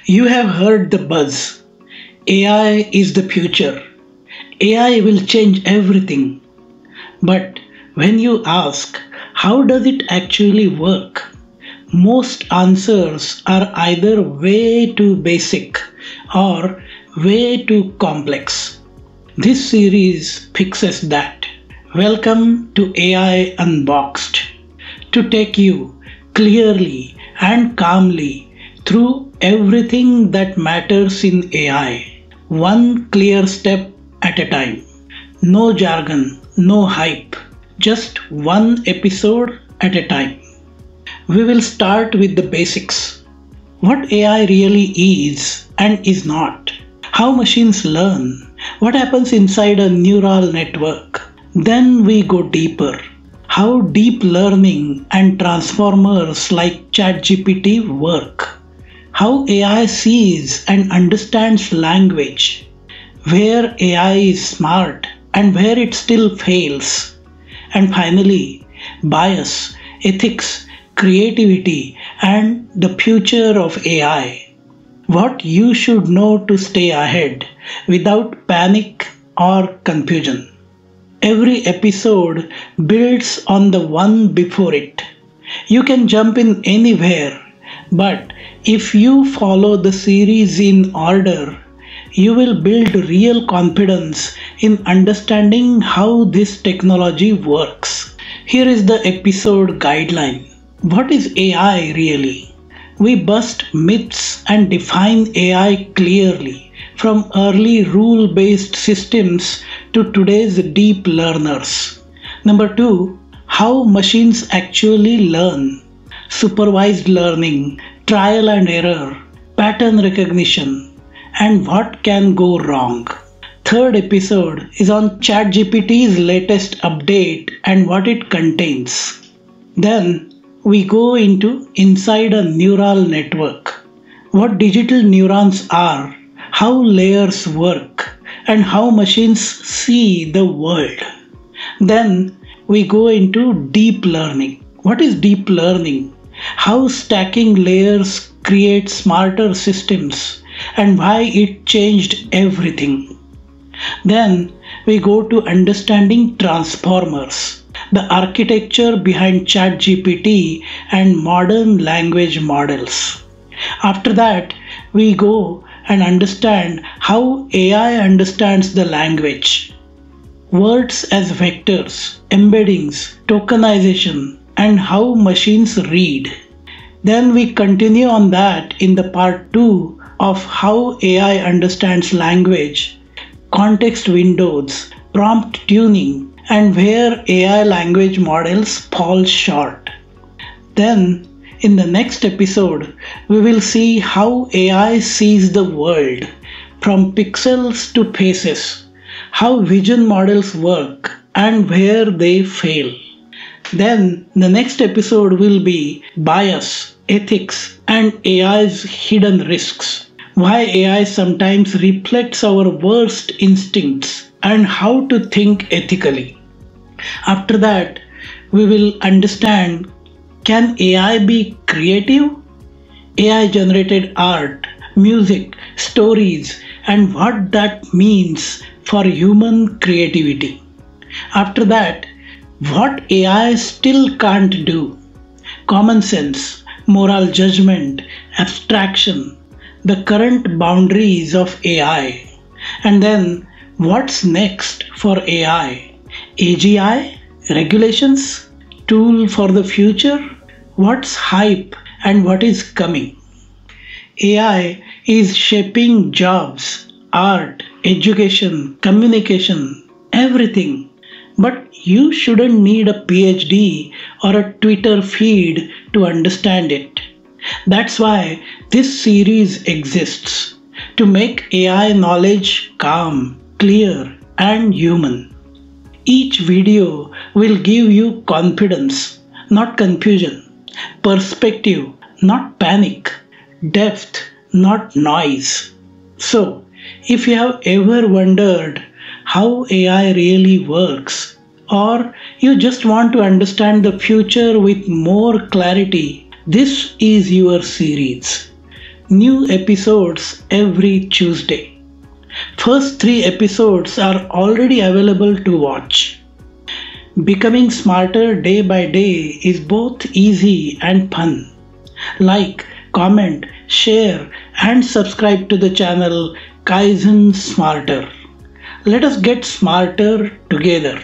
You have heard the buzz. AI is the future. AI will change everything. But when you ask, how does it actually work? Most answers are either way too basic or way too complex. This series fixes that. Welcome to AI Unboxed, to take you clearly and calmly through everything that matters in AI, one clear step at a time. No jargon, no hype, just one episode at a time. We will start with the basics. What AI really is and is not. How machines learn. What happens inside a neural network. Then we go deeper. How deep learning and transformers like ChatGPT work. How AI sees and understands language. Where AI is smart and where it still fails. And finally, bias, ethics, creativity, and the future of AI. What you should know to stay ahead without panic or confusion. Every episode builds on the one before it. You can jump in anywhere, but if you follow the series in order, you will build real confidence in understanding how this technology works. Here is the episode guideline. What is AI really? We bust myths and define AI clearly, from early rule-based systems to today's deep learners. Number 2, how machines actually learn. Supervised learning, trial and error, pattern recognition, and what can go wrong. Third episode is on ChatGPT's latest update and what it contains. Then we go into inside a neural network, what digital neurons are, how layers work, and how machines see the world. Then we go into deep learning. What is deep learning? How stacking layers create smarter systems and why it changed everything. Then we go to understanding transformers, the architecture behind ChatGPT and modern language models. After that, we go and understand how AI understands the language. Words as vectors, embeddings, tokenization, and how machines read. Then we continue on that in the part 2 of how AI understands language, context windows, prompt tuning, and where AI language models fall short. Then, in the next episode, we will see how AI sees the world, from pixels to faces, how vision models work, and where they fail. Then, the next episode will be bias, ethics, and AI's hidden risks, why AI sometimes reflects our worst instincts, and how to think ethically. After that, we will understand, can AI be creative? AI generated art, music, stories, and what that means for human creativity. After that, what AI still can't do. Common sense, moral judgment, abstraction, the current boundaries of AI. And then, what's next for AI? AGI? Regulations? Tool for the future? What's hype and what is coming? AI is shaping jobs, art, education, communication, everything. But you shouldn't need a PhD or a Twitter feed to understand it. That's why this series exists, to make AI knowledge calm, clear, and human. Each video will give you confidence, not confusion, perspective, not panic, depth, not noise. So, if you have ever wondered how AI really works, or you just want to understand the future with more clarity, this is your series. New episodes every Tuesday. First 3 episodes are already available to watch. Becoming smarter day by day is both easy and fun. Like, comment, share, and subscribe to the channel Kaizen Smarter. Let us get smarter together.